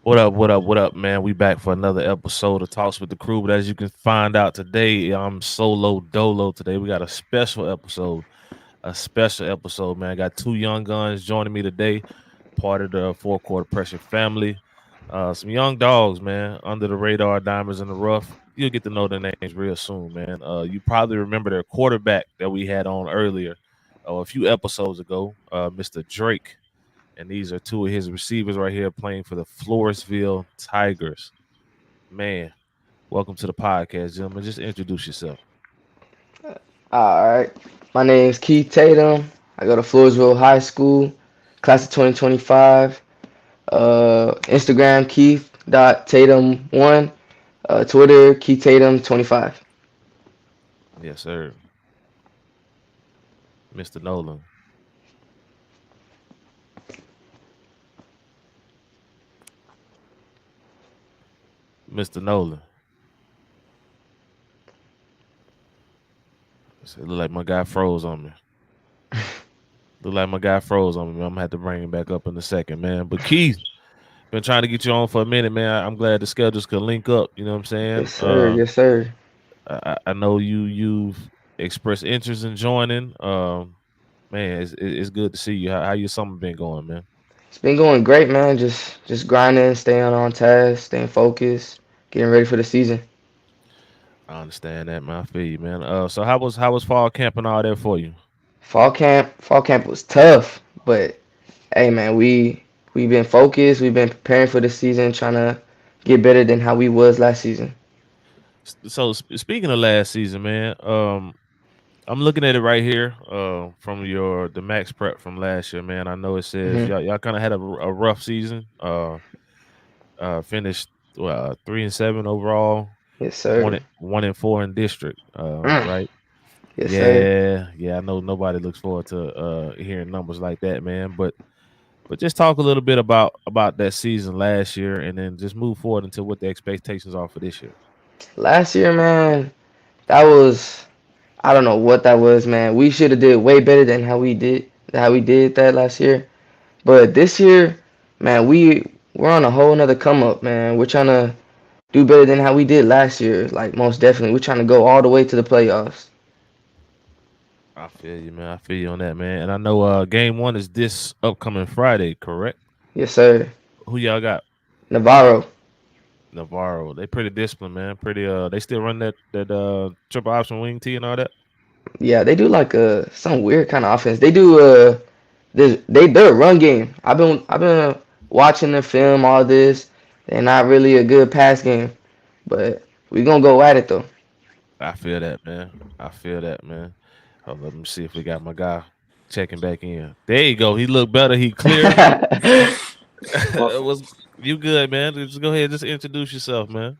What up, what up, what up, man? We back for another episode of Talks with the Crew. But as you can find out today, I'm solo dolo today. We got a special episode, man. I got two young guns joining me today, part of the four quarter pressure family. Some young dogs, man, under the radar, diamonds in the rough. You'll get to know their names real soon, man. You probably remember their quarterback that we had on earlier, a few episodes ago, Mr. Drake. And these are two of his receivers right here playing for the Floresville Tigers. Man, welcome to the podcast, gentlemen. Just introduce yourself. All right. My name is Keith Tatum. I go to Floresville High School, class of 2025. Instagram Keith.Tatum1. Twitter Keith Tatum 25. Yes, sir. Mr. Noelyn. Mr. Noelyn. It look like my guy froze on me. Look like my guy froze on me. I'm gonna have to bring him back up in a second, man. But Keith, been trying to get you on for a minute, man. I'm glad the schedules could link up. You know what I'm saying? Yes, sir. Yes, sir. I know you've expressed interest in joining. Man, it's good to see you. How your summer been going, man? It's been going great, man. Just grinding, staying on task, staying focused, getting ready for the season. I understand that, man. I feel you, man. So how was fall camp and all that for you? Fall camp was tough, but hey, man, we've been focused. We've been preparing for the season, trying to get better than how we was last season. So speaking of last season, man, I'm looking at it right here, from the max prep from last year, man. I know it says Hmm. y'all kind of had a rough season. Finished 3-7 overall, Yes, one sir. and 1-4 in district. Mm. Right? Yes, sir. Yeah. I know nobody looks forward to hearing numbers like that, man. But just talk a little bit about that season last year, and then just move forward into what the expectations are for this year. Last year, man, that was I don't know what that was, man. We should have did way better than how we did that last year. But this year, man, we're on a whole nother come up, man. We're trying to do better than how we did last year. Like most definitely, we're trying to go all the way to the playoffs. I feel you, man. I feel you on that, man. And I know game one is this upcoming Friday, correct? Yes, sir. Who y'all got? Navarro. Navarro. They pretty disciplined, man. Pretty they still run that triple option wing T and all that. Yeah, they do like some weird kind of offense. They do they're a run game. I've been watching the film, all this. They're not really a good pass game, but we gonna go at it though. I feel that, man. I feel that, man. Hold up, let me see if we got my guy checking back in. There you go. He looked better. He clear. My, Was you good, man? Just go ahead. Just introduce yourself, man.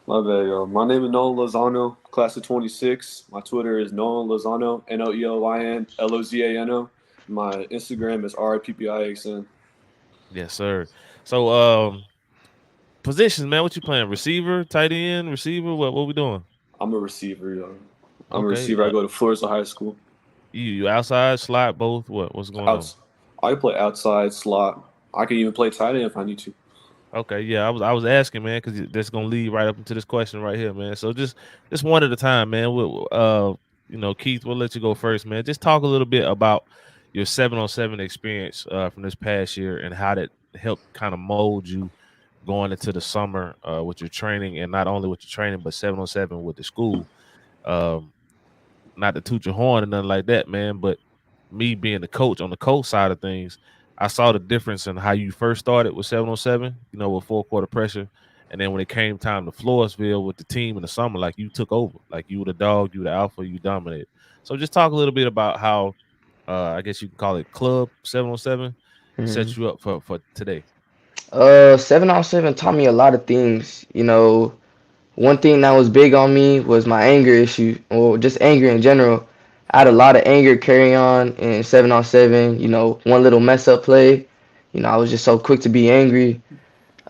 my bad, yo. My name is Noelyn Lozano, class of 26. My Twitter is Noelyn Lozano, NOELYNLOZANO. My Instagram is RIPPIXN. Yes, sir. So, positions, man. What you playing? Receiver, tight end, receiver. What we doing? I'm a receiver, yo. I'm a Okay. receiver. I go to Floresville High School. You outside slot both. What's going on? Outs, I play outside slot. I can even play tight end if I need to. Okay, yeah. I was asking, man, because that's gonna lead right up into this question right here, man. So just one at a time, man. Keith, we'll let you go first, man. Just talk a little bit about your 7-on-7 experience from this past year and how that helped kind of mold you going into the summer with your training, and not only with your training but 7-on-7 with the school. Um, Not to toot your horn or nothing like that, man, but me being the coach on the coach side of things, I saw the difference in how you first started with 7-on-7, with four quarter pressure. And then when it came time to Floresville with the team in the summer, like you took over, like you were the dog, you were the alpha, you dominated. So just talk a little bit about how, I guess you can call it club 7-on-7 Mhm. set you up for today. 7-on-7 taught me a lot of things. One thing that was big on me was my anger issue, or just anger in general. I had a lot of anger carry on in 7-on-7. One little mess up play. I was just so quick to be angry.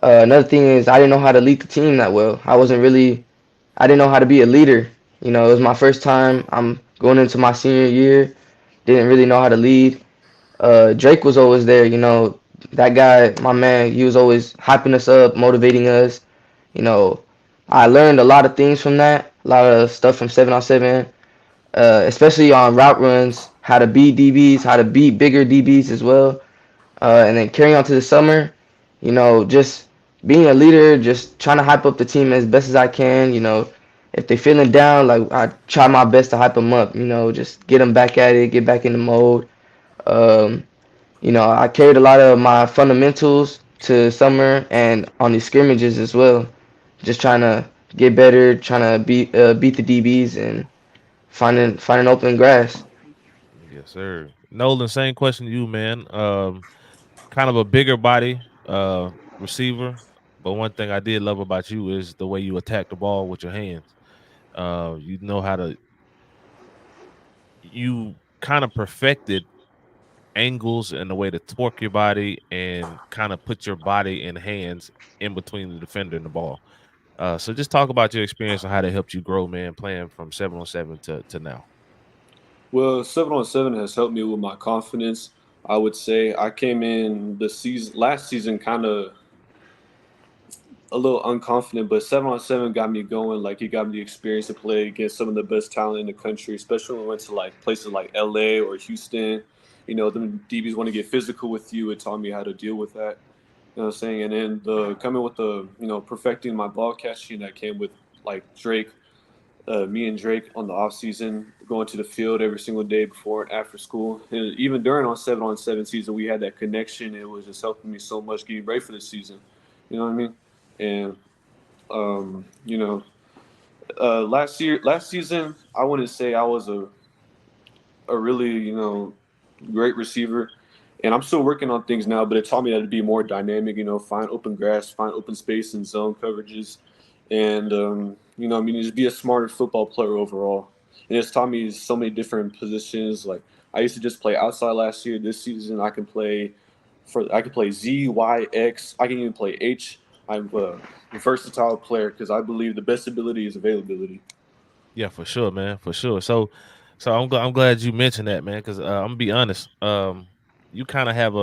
Another thing is I didn't know how to lead the team that well. I didn't know how to be a leader. It was my first time. I'm going into my senior year. Didn't really know how to lead. Drake was always there. that guy, my man, he was always hyping us up, motivating us. You know, I learned a lot of things from that, a lot of stuff from 7-on-7, especially on route runs, how to beat DBs, how to beat bigger DBs as well. And then carrying on to the summer, just being a leader, just trying to hype up the team as best as I can. If they're feeling down, like I try my best to hype them up. Just get them back at it, get back in the mode. Um, I carried a lot of my fundamentals to summer and on these scrimmages as well. Just trying to get better, trying to beat the DBs and finding open grass. Yes, sir. Nolan, same question to you, man. Kind of a bigger body receiver, but one thing I did love about you is the way you attack the ball with your hands. You know how to you kind of perfected angles and the way to torque your body and kind of put your body in hands in between the defender and the ball. So just talk about your experience and how that helped you grow, man, playing from 7-on-7 to now. Well, 7-on-7 has helped me with my confidence. I would say I came in the season last season kind of a little unconfident, but 7-on-7 got me going. Like, it got me the experience to play against some of the best talent in the country, especially when we went to like places like LA or Houston. The DBs want to get physical with you. It taught me how to deal with that. You know what I'm saying? And then the coming with the perfecting my ball catching that came with like Drake, me and Drake on the off season, going to the field every single day before and after school. And even during on 7-on-7 season, we had that connection. It was just helping me so much getting ready for the season. You know what I mean? And um, you know, last season, I wouldn't say I was a really great receiver, and I'm still working on things now. But it taught me how to be more dynamic. Find open grass, find open space and zone coverages, and just be a smarter football player overall. And it's taught me so many different positions. Like, I used to just play outside last year. This season, I can play Z, Y, X. I can even play H. I'm a versatile player because I believe the best ability is availability. Yeah, for sure, man, for sure. So I'm glad you mentioned that, man, because I'm gonna be honest. You kind of have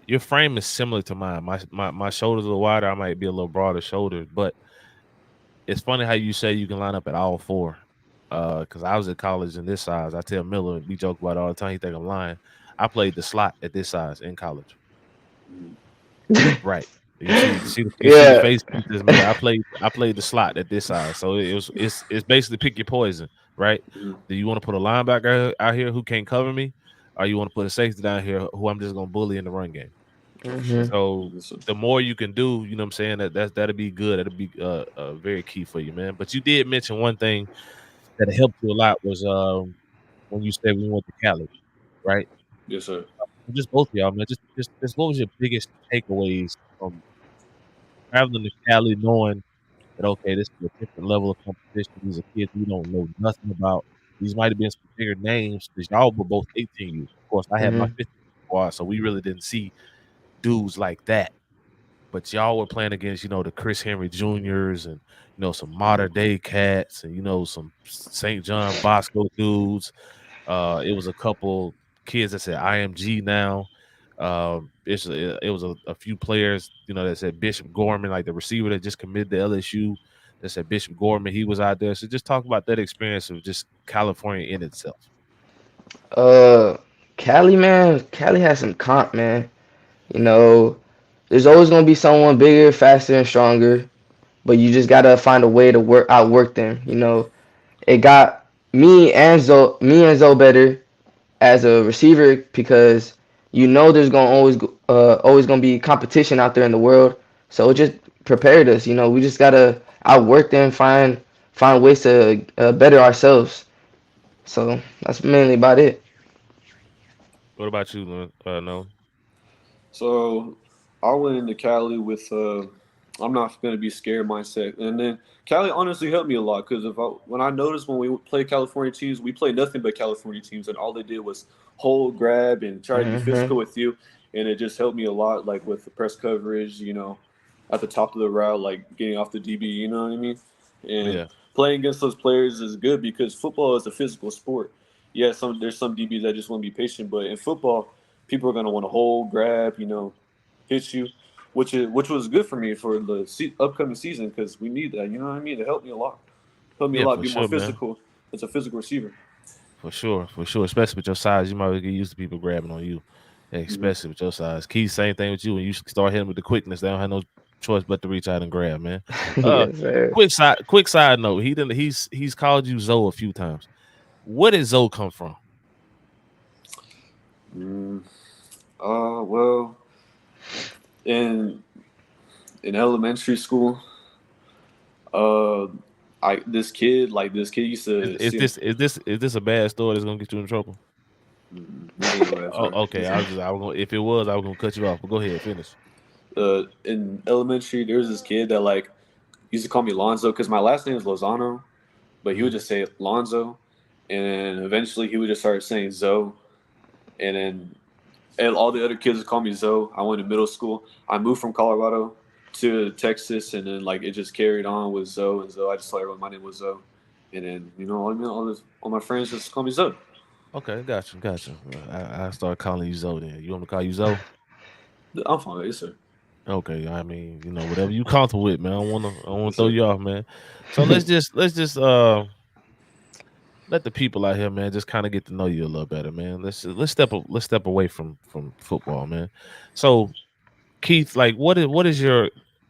your frame is similar to mine. My shoulders are wider. I might be a little broader shouldered, but it's funny how you say you can line up at all four. Because I was at college in this size. I tell Miller, we joke about it all the time. He think I'm lying. I played the slot at this size in college. Right. You see the Yeah. face he just made. I played the slot at this size. So it's basically pick your poison, right? Mhm. Do you want to put a linebacker out here who can't cover me? Or you want to put a safety down here who I'm just gonna bully in the run game? For sure. So Listen. the more you can do, you know what I'm saying, that'll be good. That'll be very key for you, man. But you did mention one thing that helped you a lot was when you said we went to Cali, right? Yes, sir. Just both of y'all, man. Just what was your biggest takeaways from traveling to Cali, knowing that okay, this is a different level of competition. These are kids we don't know nothing about. These might have been some bigger names because y'all were both 18 youth. Of course, I had my hmm 15 squad, so we really didn't see dudes like that. But y'all were playing against, the Chris Henry Juniors and some modern day cats and some St. John Bosco dudes. It was a couple kids that said IMG now. It was a few players, that said Bishop Gorman, like the receiver that just committed to LSU. That said Bishop Gorman, he was out there. So just talk about that experience of just California in itself. Uh, Cali, man. Cali has some comp, man. You know, there's always gonna be someone bigger, faster, and stronger. But you just gotta find a way to outwork them. It got me and Zoe better as a receiver because there's gonna always gonna be competition out there in the world. So it just prepared us. We just gotta outwork them, find ways to better ourselves. So that's mainly about it. What about you, No? So I went into Cali with I'm not going to be scared mindset, and then Cali honestly helped me a lot because when I noticed when we play California teams, we play nothing but California teams, and all they did was hold, grab, and try to be hmm physical with you, and it just helped me a lot, like with the press coverage, at the top of the route, like getting off the DB, you know what I mean, and Yeah. playing against those players is good because football is a physical sport. Yeah, there's some DBs that just want to be patient, but in football people are gonna want to hold, grab, hit you, which was good for me for the upcoming season because we need that. You know what I mean? It helped me a lot. Helped me a Yeah, lot. for Be more sure, man. physical. It's a physical receiver. For sure, for sure. Especially with your size, you might get used to people grabbing on you. Hmm. Especially with your size. Keith, same thing with you. When you start hitting with the quickness, they don't have no choice but to reach out and grab, man. Uh, Yes, sir. quick side note. He's called you Zoe a few times. Where did Zoe come from? Mm, well, in in elementary school, uh, this kid used Is, to is see him. this is this is this a bad story that's gonna get you in trouble? This ain't no bad Oh, story. okay. I was gonna if it was, I was gonna cut you off. But go ahead, finish. In elementary, there was this kid that used to call me Lonzo because my last name is Lozano, but he Hmm. would just say Lonzo, and then eventually he would just start saying Zoe, and then and all the other kids would call me Zoe. I went to middle school. I moved from Colorado to Texas, and then it just carried on with Zoe and Zoe. I just told everyone my name was Zoe, and then all my friends just call me Zoe. Okay, gotcha. I start calling you Zoe. Then you want me to call you Zoe? I'm fine, yes sir, Okay, I mean, whatever you comfortable with, man. I don't wanna yes throw sir. you off, man. So let's just let the people out here, man, just kind of get to know you a little better, man. Let's step away from football, man. So Keith, like what is your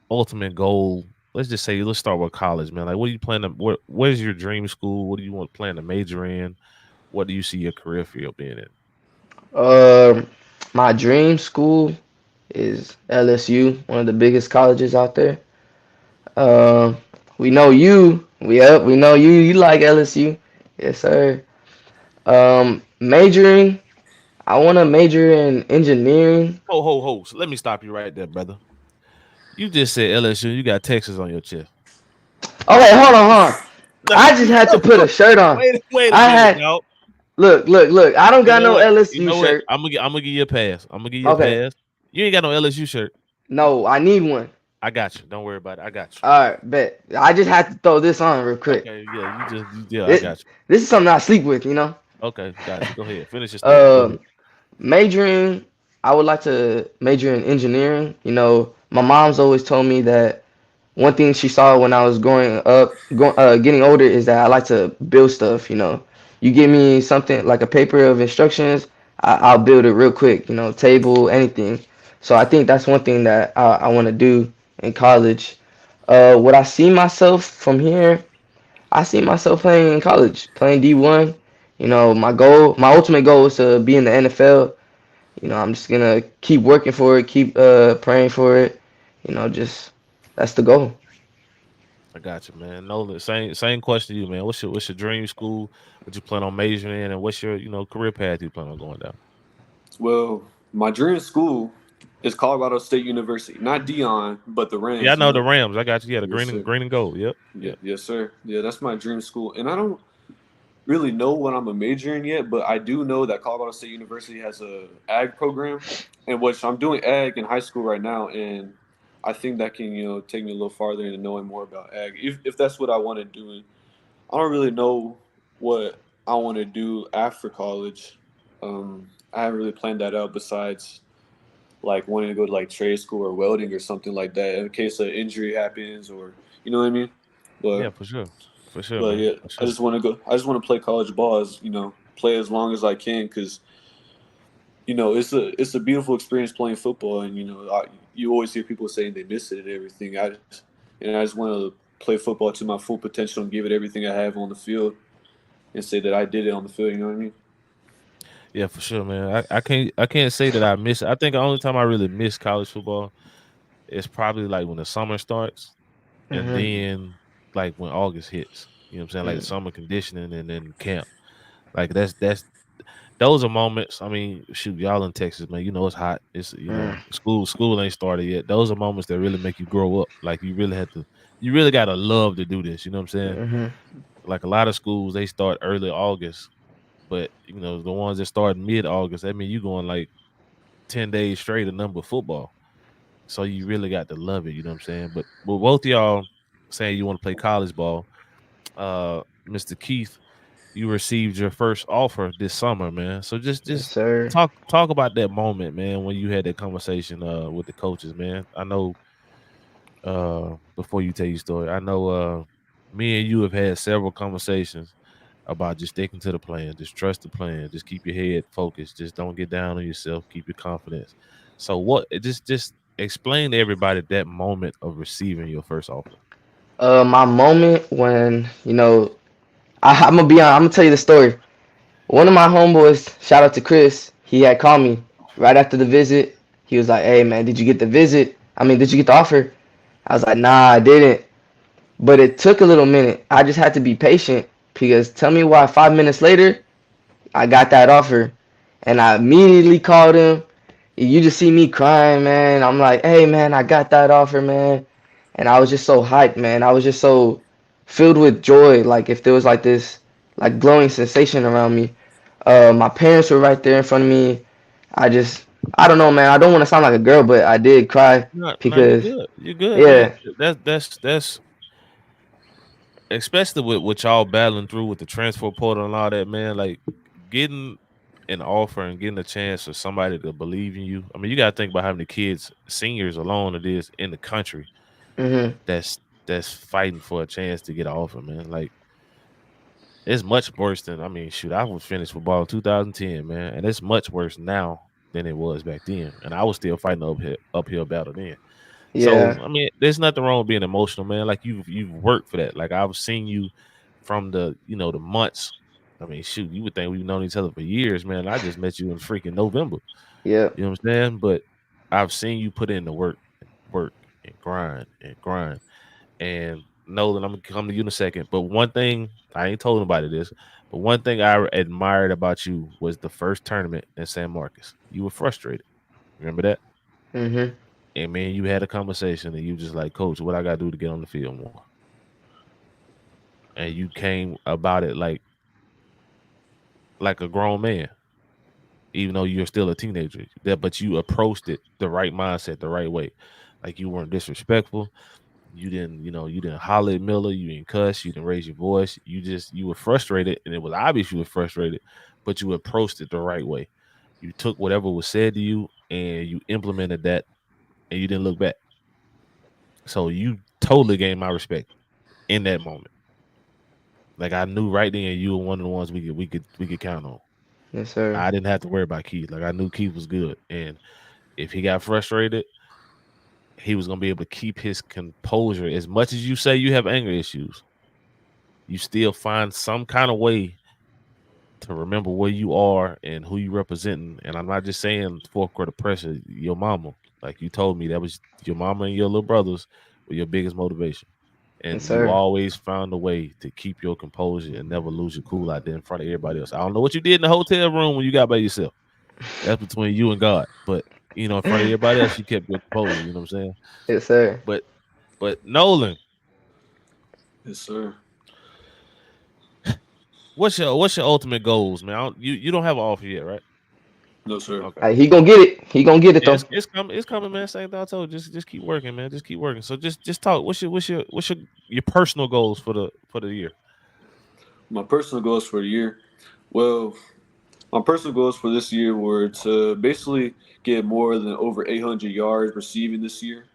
ultimate goal? Let's just say let's start with college, man. Like what do you plan to where's your dream school? What do you want plan to major in? What do you see your career field being in? Um, my dream school is LSU, one of the biggest colleges out there. Um, we know you. We know you. You like LSU, yes, sir. Majoring. I want to major in engineering. Ho. So let me stop you right there, brother. You just said LSU, you got Texas on your chest. Okay, hold on. No, I just had to put a shirt on. wait a I minute, had dog. look. I don't You got know no what? You LSU know what? shirt. I'm gonna give you a pass. I'm gonna give you a Okay, pass. You ain't got no LSU shirt. no, I need one. I got you. Don't worry about it. I got you. All right, bet. I just had to throw this on real quick. Okay, yeah, yeah, I This, got this is something I sleep with. you. Okay, got you. Go ahead. Finish your statement. Go ahead. Um, Majoring, I would like to major in engineering. My mom's always told me that one thing she saw when I was growing up, getting older, is that I like to build stuff. You give me something like a paper of instructions, I'll build it real quick. Table, anything. So I think that's one thing that I want to do in college. Would I see myself from here? I see myself playing in college, playing D1. My ultimate goal is to be in the NFL. I'm just gonna keep working for it, keep praying for it. Just that's the goal. I got you, man. Nolan, same question to you, man. What's your dream school? What you plan on majoring in, and what's your career path you plan on going down? Well, my dream school is Colorado State University, not Dion, but the Yeah, I Rams. know the Rams. I got you. Yeah, the Yes sir. green and gold. Yep. Yeah, Yeah. yes sir. Yeah, that's my dream school, and I don't really know what I'm a major in yet, but I do know that Colorado State University has a ag program, and which I'm doing ag in high school right now, and I think that can take me a little farther into knowing more about ag if that's what I want to do. And I don't really know what I want to do after college. I haven't really planned that out besides like wanting to go to like trade school or welding or something like that in case an injury happens or you know what I mean. Yeah, But for sure, but man, yeah, for I sure. just want to go. I just want to play college ball as play as long as I can because it's a beautiful experience playing football and you always hear people saying they miss it and everything. I just want to play football to my full potential and give it everything I have on the field and say that I did it on the field. You know what I mean? Yeah, for sure, man. I can't say that I miss. I think the only time I really miss college football is probably like when the summer starts, and Hmm. then like when August hits. You know what I'm saying? Like the summer conditioning and then camp. Like that's those are moments. I mean, shoot, y'all in Texas, man. You know it's hot. It's school ain't started yet. Those are moments that really make you grow up. Like you really gotta love to do this. You know what I'm saying? Hmm. Like a lot of schools, they start early August, but the ones that start mid August, that mean you going like 10 days straight of number football. So you really got to love it. You know what I'm saying? But both of y'all saying you want to play college ball, Mr. Keith. you received your first offer this summer, man. So just Yes, just sir. talk about that moment, man, when you had that conversation with the coaches, man. I know before you tell your story, I know me and you have had several conversations about just sticking to the plan, just trust the plan, just keep your head focused, just don't get down on yourself, keep your confidence. So what just explain to everybody that moment of receiving your first offer. My moment when I'm gonna be on. I'm gonna tell you the story. One of my homeboys, shout out to Chris, he had called me right after the visit. He was like, "Hey man, did you get the visit? I mean, did you get the offer?" I was like, "Nah, I didn't." But it took a little minute. I just had to be patient because tell me why 5 minutes later I got that offer, and I immediately called him. You just see me crying, man. I'm like, "Hey man, I got that offer, man." And I was just so hyped, man. I was just so filled with joy. Like if there was like this like glowing sensation around me. My parents were right there in front of me. I just, I don't know, man. I don't want to sound like a girl, but I did cry No, you're because, good. You're good, man. yeah, That's especially with what y'all battling through with the transfer portal and all that, man. Like getting an offer and getting a chance for somebody to believe in you. I mean, you got to think about how many kids, seniors alone, it is in the country mhm, that's fighting for a chance to get an offer, man. Like it's much worse than I mean, shoot, I was finished football in 2010, man, and it's much worse now than it was back then. And I was still fighting uphill battle then. yeah, So I mean, there's nothing wrong with being emotional, man. Like you've worked for that. Like I've seen you from the months. I mean, shoot, you would think we've known each other for years, man. I just met you in freaking November. yeah, You know what I'm saying? But I've seen you put in the work and grind and grind. And Nolan, I'm gonna come to you in a second. But one thing I ain't told nobody this, but one thing I admired about you was the first tournament in San Marcos. You were frustrated. Remember that? mhm, And man, you had a conversation and you just like, Coach, what I gotta do to get on the field more? And you came about it like a grown man, even though you're still a teenager. That but you approached it the right mindset, the right way. Like you weren't disrespectful. You didn't holler at Miller, you didn't cuss, you didn't raise your voice. You were frustrated, and it was obvious you were frustrated, but you approached it the right way. You took whatever was said to you and you implemented that and you didn't look back. So you totally gained my respect in that moment. Like I knew right then you were one of the ones we could count on. yes, sir, I didn't have to worry about Keith. Like I knew Keith was good. And if he got frustrated, he was gonna be able to keep his composure. As much as you say you have anger issues, you still find some kind of way to remember where you are and who you representing. And I'm not just saying fourth quarter pressure, your mama. Like you told me that was your mama and your little brothers were your biggest motivation. yes, And you sir. always found a way to keep your composure and never lose your cool out there in front of everybody else. I don't know what you did in the hotel room when you got by yourself. That's between you and God. But in front of everybody else, you kept your composure. You know what I'm saying? Yes, sir. But Nolan, Yes, sir. what's your ultimate goals, man? You don't have an offer yet, right? No, sir. Okay. He gonna get it. He gonna get it Yeah, though. it's coming. It's coming, man. Same thing I told you. Just keep working, man. Just keep working. So just talk. What's your personal goals for the year? My personal goals for the year. Well, my personal goals for this year were to basically get more than over 800 yards receiving this year.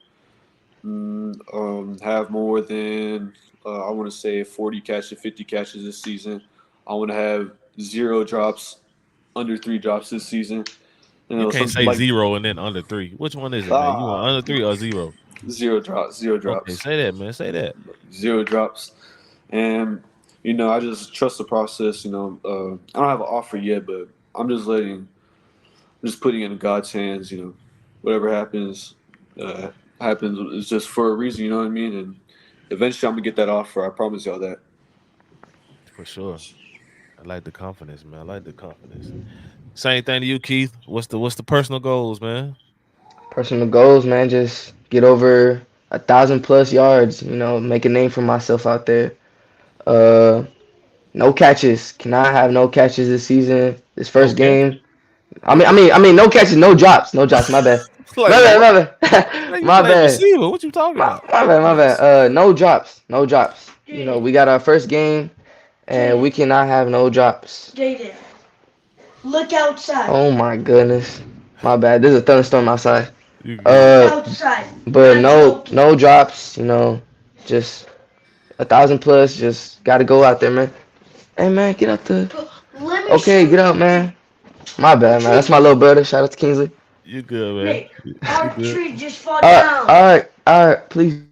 Have more than I want to say 40 catches, 50 catches this season. I want to have zero drops, under three drops this season. You can't Something say like zero and then under three. Which one is it, man? You want ah, under three or zero? zero drops, zero Okay, drops, say that, man. Say that. zero drops, and I just trust the process. I don't have an offer yet, but I'm just putting it in God's hands. Whatever happens, happens. It's just for a reason. You know what I mean? And eventually, I'm gonna get that offer. I promise y'all that. For sure. I like the confidence, man. I like the confidence. Same thing to you, Keith. What's the personal goals, man? Personal goals, man. Just get over 1,000 plus yards. Make a name for myself out there. Uh, no catches. Cannot have no catches this season. This No first catches. game. No catches, no drops, no drops. My bad. Like My bad, what? my bad. Man, you My play bad. receiver. What you talking My, about? my bad, my bad. Yes. No drops, no drops. We got our first game, and we cannot have no drops. Jaden, look outside. Oh my goodness. My bad. There's a thunderstorm outside. You good? Look Uh, outside. but I'm no, joking. no drops. Just 1,000 plus. Just gotta go out there, man. Hey man, get out the. Let me Okay, show get out, you. man. My bad, man. That's my little brother. Shout out to Kingsley. You good, man? Nick, You our good? tree just fall All right, down. all right, all right. Please.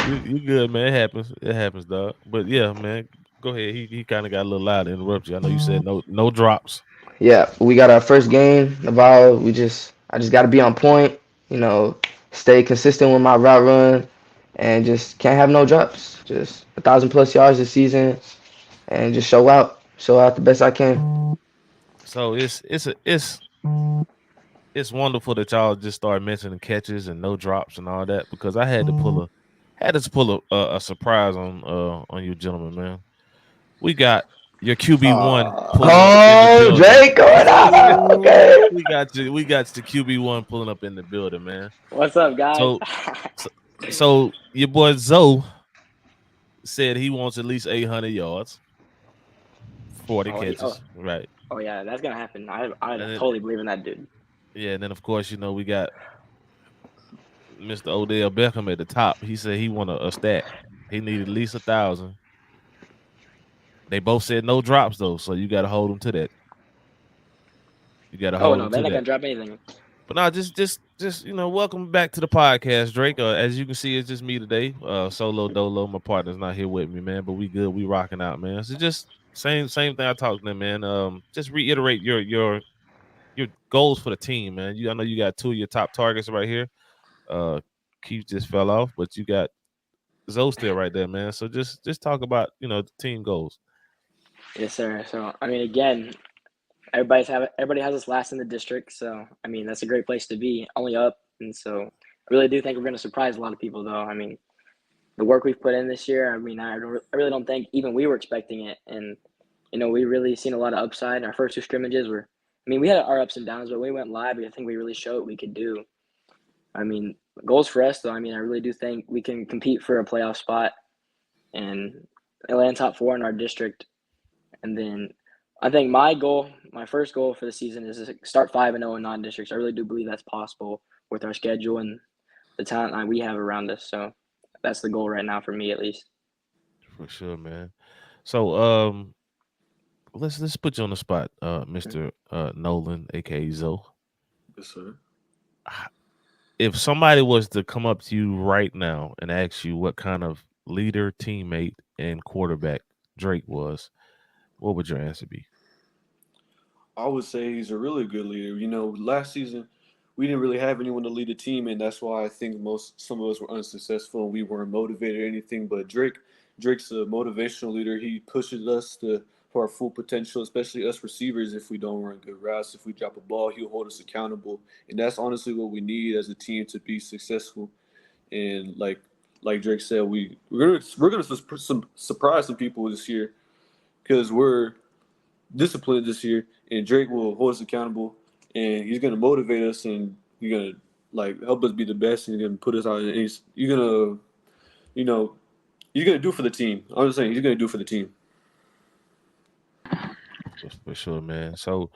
You good, man? It happens. It happens, dog. But yeah, man. Go ahead. He kind of got a little loud to interrupt you. I know you said no drops. Yeah, we got our first game. I just gotta be on point. You know, stay consistent with my route run, and just can't have no drops. Just 1,000 plus yards this season, and just show out the best I can. So it's wonderful that y'all just started mentioning catches and no drops and all that because I had to pull a surprise on you gentlemen, man. We got your QB1 pulling up in the Oh, building. Drake Coronado. Okay. We got the QB1 pulling up in the building, man. What's up, guys? So so, so your boy Zoe said he wants at least 800 yards, 40 oh, oh, catches, right? oh, yeah, that's gonna happen. I And then totally believe in that dude. yeah, and then of course, we got Mr. Odell Beckham at the top. He said he want a stat. He needed at least 1,000. They both said no drops though, so you got to hold them to that. You got to Oh hold no, them they're to not that. gonna drop anything. But no, just welcome back to the podcast, Drake. As you can see, it's just me today. Solo Dolo, my partner's not here with me, man. But we good. We rocking out, man. So just same thing I talked to them, man. Just reiterate your goals for the team, man. I know you got two of your top targets right here. Keith just fell off, but you got Zoe still right there, man. So just talk about the team goals. Yes, sir. So I mean, again, everybody has us last in the district. So I mean, that's a great place to be, only up. And so I really do think we're gonna surprise a lot of people, though. I mean, the work we've put in this year. I mean, I really don't think even we were expecting it, and we really seen a lot of upside. Our first two scrimmages were. I mean, we had our ups and downs, but when we went live, I think we really showed what we could do. I mean, goals for us, though. I mean, I really do think we can compete for a playoff spot and land top four in our district. And then I think my first goal for the season is to start 5-0 in non-districts. I really do believe that's possible with our schedule and the talent we have around us. So that's the goal right now for me, at least. For sure, man. So let's put you on the spot, Mr. Noelyn, aka Zoe. Yes, sir. If somebody was to come up to you right now and ask you what kind of leader, teammate, and quarterback Drake was, what would your answer be? I would say he's a really good leader. Last season we didn't really have anyone to lead the team, and that's why I think some of us were unsuccessful and we weren't motivated or anything. But Drake's a motivational leader. He pushes us to for our full potential, especially us receivers. If we don't run good routes, if we drop a ball, he'll hold us accountable, and that's honestly what we need as a team to be successful. And like Drake said, we're gonna surprise some people this year because we're disciplined this year, and Drake will hold us accountable, and he's gonna motivate us, and he's gonna help us be the best, and he's gonna put us out. And you're gonna, you know, he's gonna do for the team. I'm just saying, he's gonna do for the team. For sure, man. So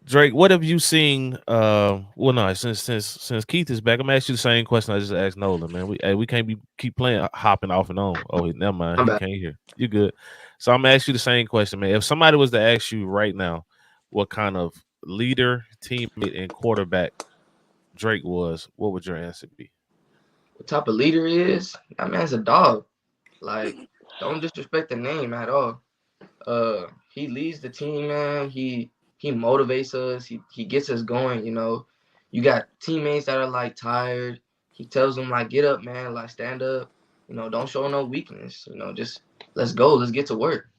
Drake, what have you seen? Well, no, since Keith is back, I'm gonna ask you the same question I just asked Noelyn, man. We can't keep playing hopping off and on. Oh, never mind, I'm he back. can't hear. You good? So I'm gonna ask you the same question, man. If somebody was to ask you right now, what kind of leader, teammate, and quarterback Drake was, what would your answer be? What type of leader he is? That man's a dog. Like, don't disrespect the name at all. He leads the team, man. He motivates us. He gets us going. You got teammates that are like tired. He tells them like, get up, man. Like, stand up. Don't show no weakness. Just let's go. Let's get to work.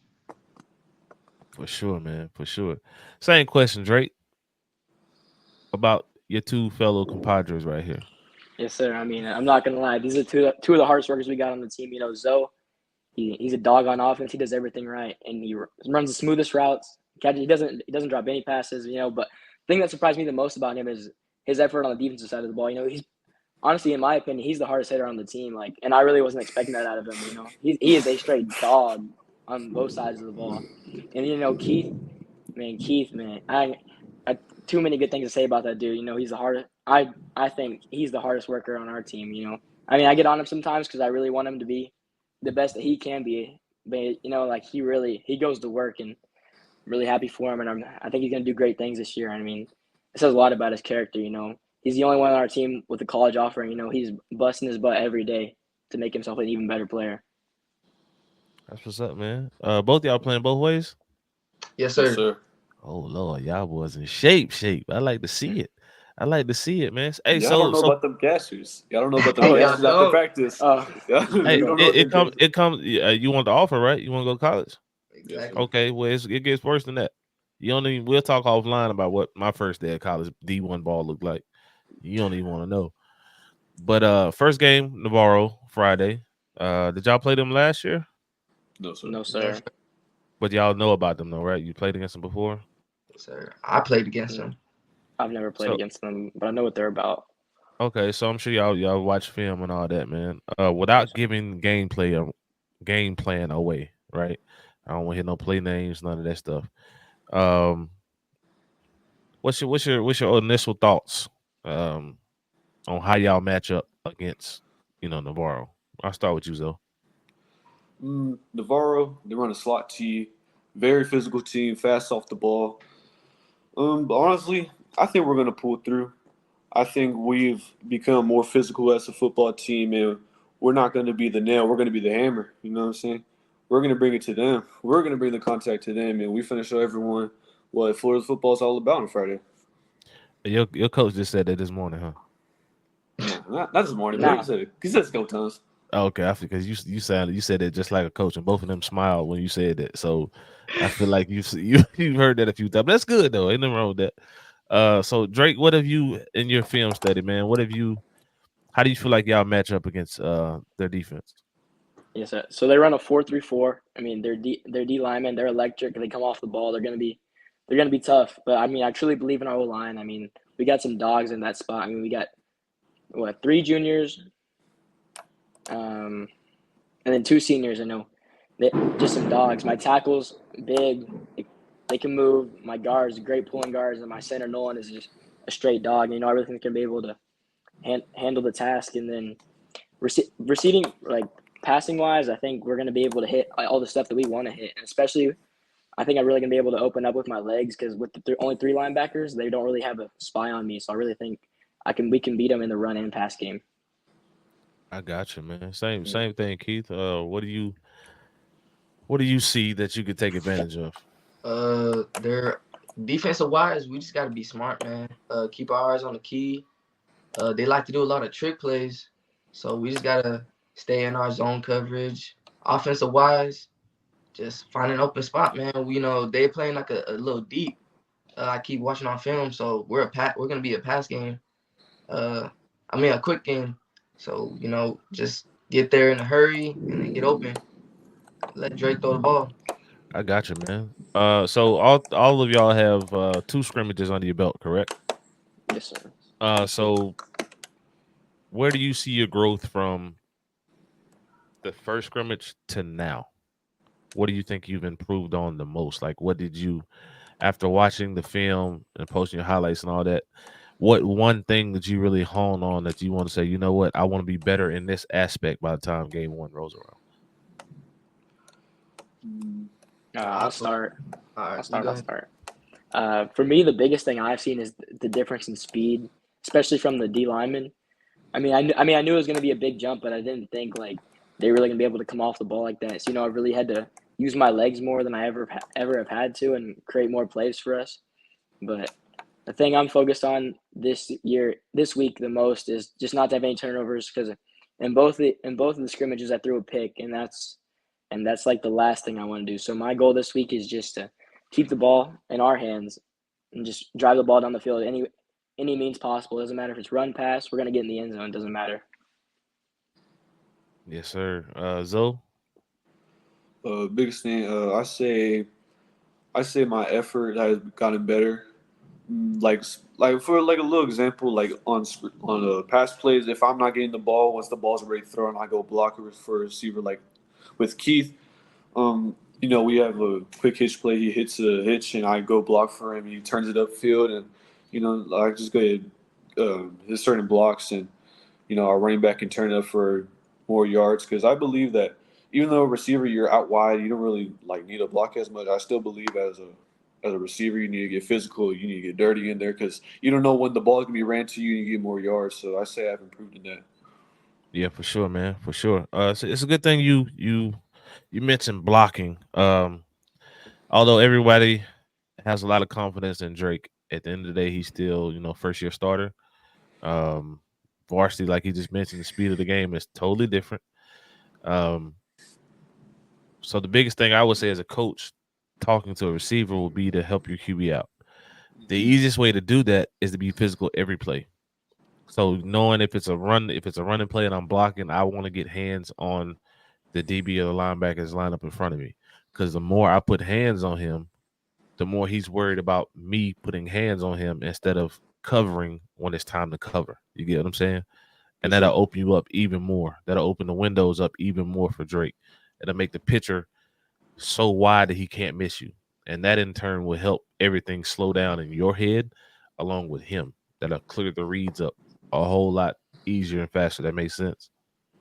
For sure, man. For sure. Same question, Drake, about your two fellow compadres right here. Yes, sir. I mean, I'm not gonna lie. These are two of the hardest workers we got on the team. Zoe, he's a dog on offense. He does everything right, and he runs the smoothest routes. He doesn't drop any passes. But the thing that surprised me the most about him is his effort on the defensive side of the ball. honestly, in my opinion, he's the hardest hitter on the team. Like, and I really wasn't expecting that out of him. He is a straight dog on both sides of the ball. And Keith, man, I too many good things to say about that dude. He's the hardest. I think he's the hardest worker on our team. I get on him sometimes because I really want him to be the best that he can be. But like he goes to work, and I'm really happy for him. And I think he's gonna do great things this year. It says a lot about his character. He's the only one on our team with a college offer. And, he's busting his butt every day to make himself an even better player. That's what's up, man. Both y'all playing both ways? Yes, Yes, sir. sir. Oh Lord, y'all boys in shape. I like to see it. Man. Hey, Y'all don't know so about them gassers. Y'all don't know about them Oh yeah. gassers after practice. Yeah, hey, you don't know what them gassers. it comes. You want the offer, right? You want to go to college? Yes, Exactly. sir. Okay, well, it gets worse than that. You don't even. We'll talk offline about what my first day of college D1 ball looked like. You don't even want to know. But first game, Navarro Friday. Did y'all play them last year? No, sir. No No, sir. sir. But y'all know about them though, right? You played against them before. Yes, sir. I played against him. I've never played So against them, but I know what they're about. okay, so I'm sure y'all watch film and all that, man. Yes Without sir. giving game plan away, right? I don't want to hear no play names, none of that stuff. Um, what's your initial thoughts um on how y'all match up against Navarro? I'll start with you, Zoe. Navarro, they run a slot T, very physical team, fast off the ball. But honestly, I think we're gonna pull through. I think we've become more physical as a football team, and we're not gonna be the nail. We're gonna be the hammer. You know what I'm saying? We're gonna bring it to them. We're gonna bring the contact to them, and we finna show everyone what Florida football is all about on Friday. Your coach just said that this morning, huh? No, not this morning, but Nah. he said it a couple times. Oh, okay, I because you said it just like a coach, and both of them smiled when you said that. So I feel like you've heard that a few times. That's good though. Ain't nothing wrong with that. So Drake, what have you in your film study, man? What have you? How do you feel like y'all match up against their defense? Yes sir. So they run a 4-3-4. Their D linemen, they're electric. They come off the ball. They're gonna be tough. But I truly believe in our O line. We got some dogs in that spot. We got what 3 juniors, um, and then 2 seniors. I know, just some dogs. My tackles big. They can move. My guards, great pulling guards, and my center Noelyn is just a straight dog. I really think can be able to handle the task. And then receding, like passing wise, I think we're gonna be able to hit all the stuff that we want to hit, and especially I think I'm really gonna be able to open up with my legs because with the only 3 linebackers, they don't really have a spy on me. So I really think we can beat them in the run and pass game. I got you, man. Same thing, Keith. What do you see that you could take advantage of? Their defensive wise, we just gotta be smart, man. Keep our eyes on the key. They like to do a lot of trick plays, so we just gotta stay in our zone coverage. Offensive wise, just find an open spot, man. They playing like a little deep. I keep watching on film, so we're gonna be a pass game. A quick game. So just get there in a hurry and then get open. Let Drake throw the ball. I got you, man. So all of y'all have 2 scrimmages under your belt, correct? Yes, sir. So where do you see your growth from the first scrimmage to now? What do you think you've improved on the most? Like, what did you, after watching the film and posting your highlights and all that, what one thing that you really hone on that you want to say, you know what, I want to be better in this aspect by the time game one rolls around? I'll start. All I'll right, you start. go I'll ahead. start. For me, the biggest thing I've seen is the difference in speed, especially from the D linemen. I knew it was going to be a big jump, but I didn't think like they were really going to be able to come off the ball like that. So I really had to use my legs more than I ever have had to, and create more plays for us. But the thing I'm focused on this week the most is just not to have any turnovers because in both of the scrimmages I threw a pick, and that's like the last thing I want to do. So my goal this week is just to keep the ball in our hands and just drive the ball down the field any means possible. It doesn't matter if it's run, pass. We're gonna get in the end zone. It doesn't matter. Yes, sir. Zoe? Biggest thing, I say my effort has gotten better. like for like a little example, like on pass plays, if I'm not getting the ball once the ball's ready to throw, and I go block it for a receiver, like with Keith, we have a quick hitch play. He hits a hitch, and I go block for him. He turns it upfield, and I just go ahead, hit certain blocks, and our running back can turn it up for more yards. Because I believe that even though a receiver you're out wide, you don't really like need a block as much. I still believe as a receiver, you need to get physical. You need to get dirty in there because you don't know when the ball's gonna be ran to you and you get more yards. So I say I've improved in that. Yeah, for sure, man, for sure. So it's a good thing you mentioned blocking. Although everybody has a lot of confidence in Drake, at the end of the day, he's still first year starter. Um, Varsity, like he just mentioned, the speed of the game is totally different. Um, so the biggest thing I would say as a coach, talking to a receiver will be to help your QB out. The easiest way to do that is to be physical every play. So knowing if it's a running play and I'm blocking, I want to get hands on the DB or the linebackers line up in front of me. Because the more I put hands on him, the more he's worried about me putting hands on him instead of covering when it's time to cover. You get what I'm saying? And Yes, sir. that'll open you up even more. That'll open the windows up even more for Drake. It'll make the pitcher so wide that he can't miss you. And that in turn will help everything slow down in your head along with him. That'll clear the reads up a whole lot easier and faster. That makes sense.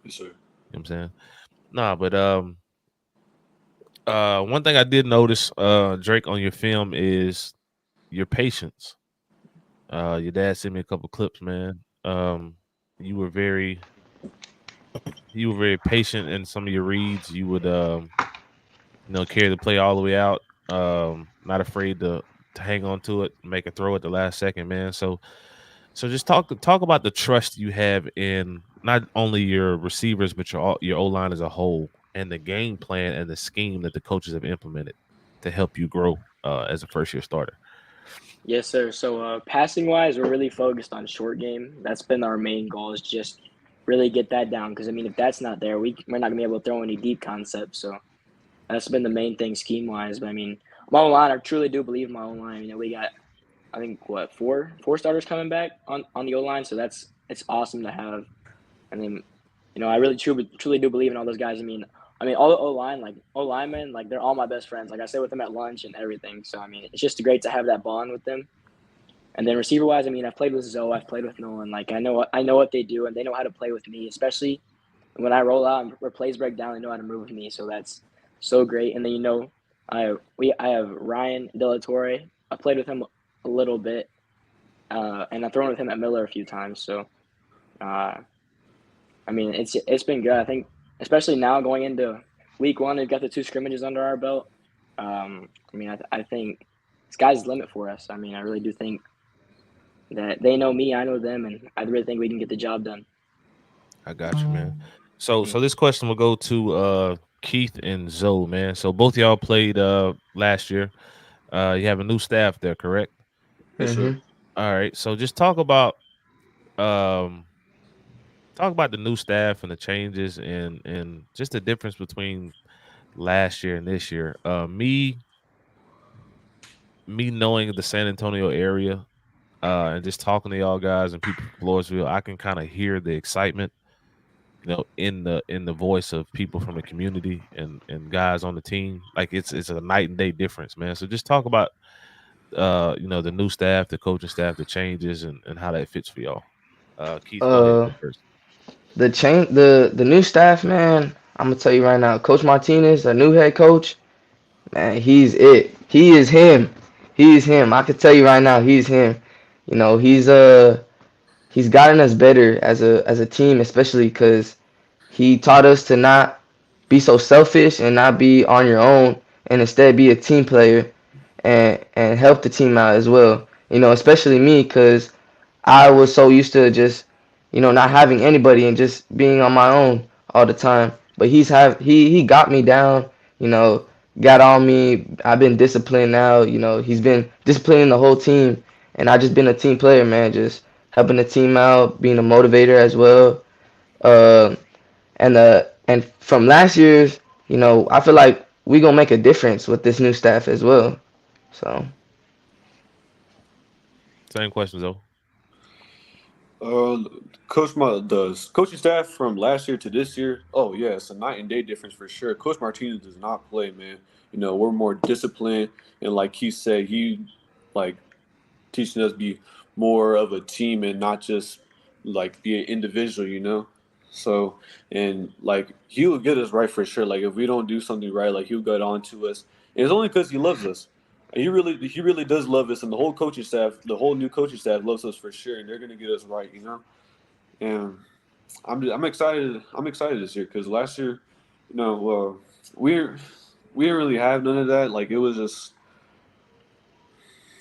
Yes, sir. You know what I'm saying? Nah, but one thing I did notice, Drake, on your film is your patience. Your dad sent me a couple clips, man. You were very you were very patient in some of your reads. You would carry the play all the way out. Not afraid to hang on to it, make a throw at the last second, man. So just talk about the trust you have in not only your receivers but your O line as a whole, and the game plan and the scheme that the coaches have implemented to help you grow as a first year starter. Yes, sir. So passing wise, we're really focused on short game. That's been our main goal, is just really get that down. Because I mean, if that's not there, we're not gonna be able to throw any deep concepts. So that's been the main thing scheme wise. But I mean, my own line, I truly do believe my own line. We got, I think, what, four starters coming back on the O line. So it's awesome to have. And then, I really truly do believe in all those guys. I mean, all the O line, like O linemen, like they're all my best friends. Like I stay with them at lunch and everything. So I mean, it's just great to have that bond with them. And then receiver wise, I mean, I've played with Zoe, I've played with Noelyn. Like I know what they do, and they know how to play with me, especially when I roll out and where plays break down. They know how to move with me, so that's so great. And then I have Ryan Delatorre. I played with him a little bit, and I've thrown with him at Miller a few times. So, uh, I mean, it's been good. I think, especially now going into week one, we've got the two scrimmages under our belt. I mean, I think sky's the limit for us. I mean, I really do think that they know me, I know them, and I really think we can get the job done. I got you, man. So Mm. this question will go to Keith and Zoe, man. So both y'all played last year. You have a new staff there, correct? Yes, sir. Mhm. All right. So just um talk about the new staff and the changes and just the difference between last year and this year. Me knowing the San Antonio area, and just talking to y'all guys and people from Floresville, I can kind of hear the excitement, in the voice of people from the community and guys on the team. Like it's a night and day difference, man. So just talk about the new staff, the coaching staff, the changes, and how that fits for y'all. Keith, go ahead, Uh, go first. the new staff, man. I'm gonna tell you right now, Coach Martinez, the new head coach, man, he's it. He is him. He is him. I can tell you right now, he's him. He's gotten us better as a team, especially because he taught us to not be so selfish and not be on your own, and instead be a team player and help the team out as well. Especially me, because I was so used to just, not having anybody and just being on my own all the time. But he got me down, you know, got on me. I've been disciplined now, he's been disciplining the whole team, and I just been a team player, man, just helping the team out, being a motivator as well. Uh, and from last year's, I feel like we gonna make a difference with this new staff as well. So Same questions though. Uh, the coaching staff from last year to this year. Oh yeah, it's a night and day difference for sure. Coach Martinez does not play, man. We're more disciplined, and like he said, he like teaching us be more of a team and not just like be an individual. So and like he will get us right for sure. Like if we don't do something right, like he'll get on to us. And it's only because he loves us. He really does love us, and the whole coaching staff, the whole new coaching staff loves us for sure, and they're gonna get us right. And I'm excited. I'm excited this year because last year, we we didn't really have none of that. Like it was just,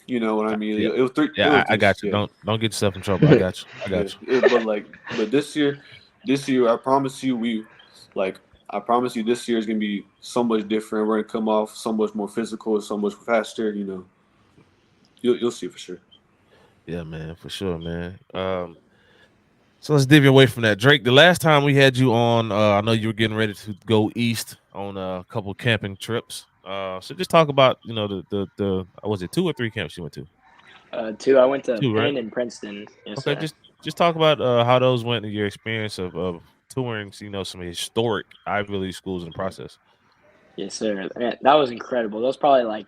what I mean. Yeah, It was three. It yeah, was I just got you. yeah, Don't get yourself in trouble. I got you. I yeah. got you. But this year, I promise you, like, I promise you, this year is gonna be so much different. We're gonna come off so much more physical, so much faster. You'll see for sure. Yeah, man, for sure, man. So let's divvy away from that. Drake, the last time we had you on, I know you were getting ready to go east on a couple camping trips. So just talk about, the was it 2 or 3 camps you went to? Two. I went to Two, right? Penn and Princeton. Yes, Okay, sir. just talk about how those went and your experience of touring, some historic Ivy League schools in the process. Yes, sir. Man, that was incredible. That was probably like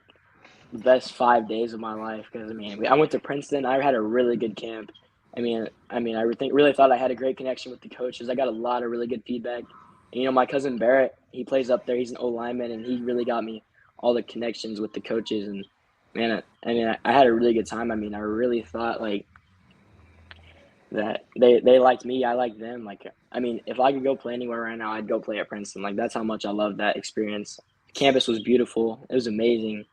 the best 5 days of my life because I went to Princeton. I had a really good camp. I really thought I had a great connection with the coaches. I got a lot of really good feedback. And, my cousin Barrett, he plays up there. He's an O lineman, and he really got me all the connections with the coaches. And man, I had a really good time. I really thought like that they liked me. I liked them. Like, if I could go play anywhere right now, I'd go play at Princeton. Like that's how much I loved that experience. Campus was beautiful. It was amazing.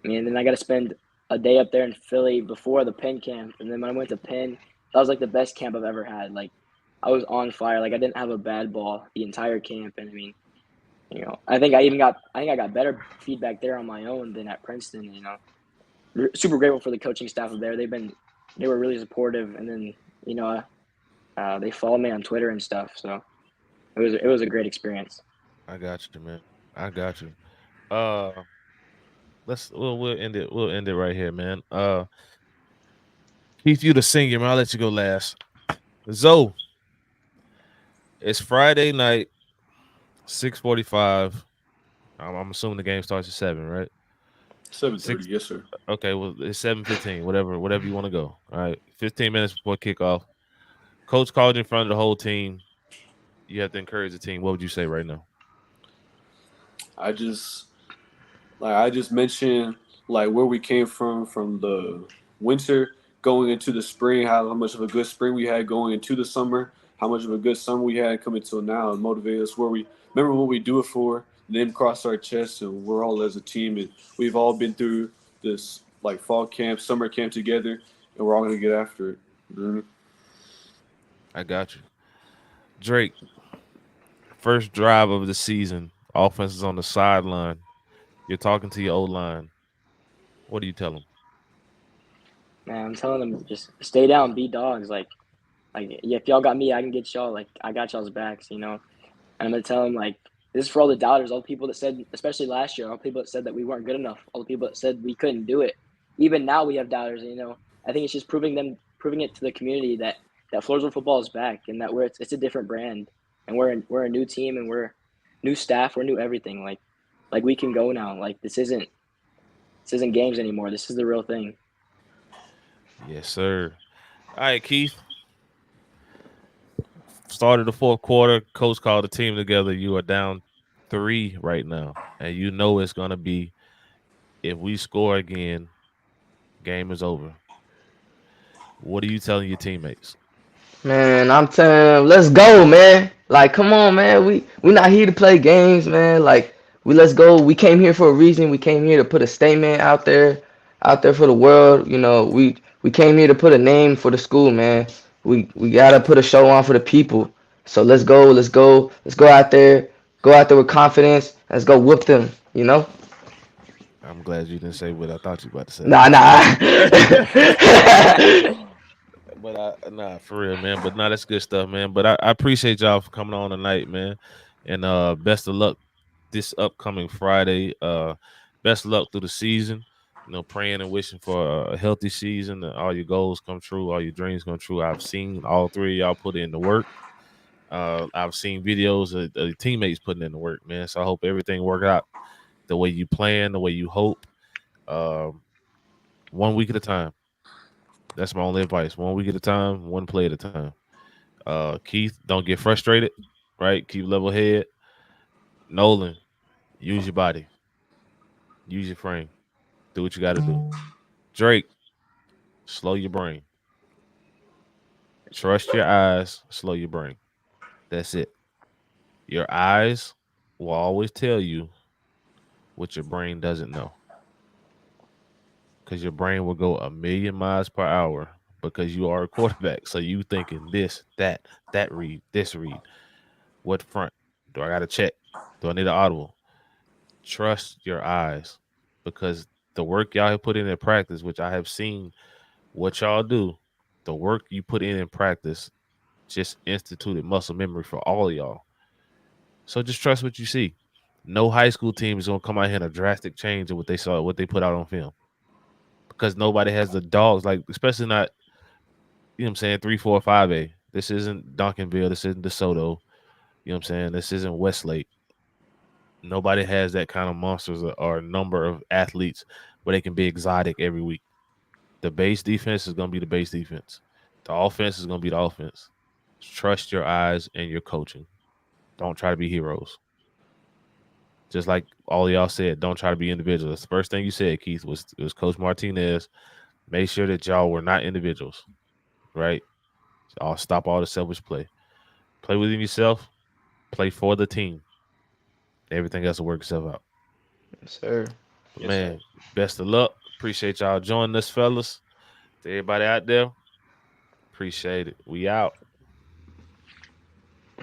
Then I got to spend a day up there in Philly before the Penn camp, and then when I went to Penn, that was like the best camp I've ever had. Like I was on fire. Like I didn't have a bad ball the entire camp, and I think I got better feedback there on my own than at Princeton. Super grateful for the coaching staff there. They were really supportive, and then you know they follow me on Twitter and stuff. So it was a great experience. I got you, man. I got you. Uh, we'll end it. We'll end it right here, man. Keith, you the senior, man. I'll let you go last. Zoe, it's Friday night, 6:45. I'm assuming the game starts at 7, right? 7:30, Six. yes sir. Okay, well it's 7:15. Whatever you want to go. All right, 15 minutes before kickoff. Coach called you in front of the whole team. You have to encourage the team. What would you say right now? I just I just mentioned like where we came from the winter going into the spring, how much of a good spring we had going into the summer, how much of a good summer we had coming till now, and motivate us where we remember what we do it for, and then cross our chests, and we're all as a team, and we've all been through this like fall camp, summer camp together, and we're all gonna get after it. Mhm. I got you, Drake. First drive of the season. Offense is on the sideline. You're talking to your O line. What do you tell them? Man, I'm telling them just stay down, be dogs. Like yeah, if y'all got me, I can get y'all. Like I got y'all's backs. And I'm gonna tell them like this is for all the doubters, all the people that said, especially last year, all the people that said that we weren't good enough, all the people that said we couldn't do it. Even now we have doubters. I think it's just proving it to the community that Floresville football is back and that it's a different brand and we're a new team and we're new staff, we're new everything. Like we can go now. Like this isn't games anymore. This is the real thing. Yes, sir. All right, Keith. Started the fourth quarter. Coach called the team together. You are down 3 right now, and you know it's gonna be if we score again, game is over. What are you telling your teammates? Man, I'm telling him, let's go, man. Like, come on, man. We not here to play games, man. Like, let's go. We came here for a reason. We came here to put a statement out there for the world. We came here to put a name for the school, man. We gotta put a show on for the people. So let's go, go out there with confidence. Let's go whoop them. You know? I'm glad you didn't say what I thought you were about to say. Nah, nah. But nah, for real, man. But nah, that's good stuff, man. But I appreciate y'all for coming on tonight, man. And best of luck this upcoming Friday. Best of luck through the season. praying and wishing for a healthy season, all your goals come true, all your dreams come true. I've seen all three of y'all put in the work. I've seen videos of teammates putting in the work, man. So I hope everything work out the way you plan, the way you hope. Um, 1 week at a time. That's my only advice. 1 week at a time, one play at a time. Keith, don't get frustrated, right? Keep level head. Noelyn, use your body, use your frame, do what you got to do. Drake, slow your brain, trust your eyes, slow your brain. That's it. Your eyes will always tell you what your brain doesn't know, because your brain will go a million miles per hour because you are a quarterback. So you thinking this, that read, this read, what front do I got to check? Do I need an audible? Trust your eyes, because the work y'all have put in practice, which I have seen what y'all do, the work you put in practice just instituted muscle memory for all of y'all. So just trust what you see. No high school team is gonna come out here and a drastic change of what they saw, what they put out on film, because nobody has the dogs, like especially not, you know what I'm saying, 3, 4, 5A. This isn't Duncanville. This isn't DeSoto. You know what I'm saying? This isn't Westlake. Nobody has that kind of monsters or number of athletes where they can be exotic every week. The base defense is going to be the base defense. The offense is going to be the offense. Trust your eyes and your coaching. Don't try to be heroes. Just like all of y'all said, don't try to be individuals. That's the first thing you said, Keith, was Coach Martinez. Make sure that y'all were not individuals, right? So I'll stop all the selfish play. Play within yourself. Play for the team. Everything else will work itself out. Yes, sir. But Yes, sir. man, best of luck. Appreciate y'all joining us, fellas. To everybody out there, appreciate it. We out.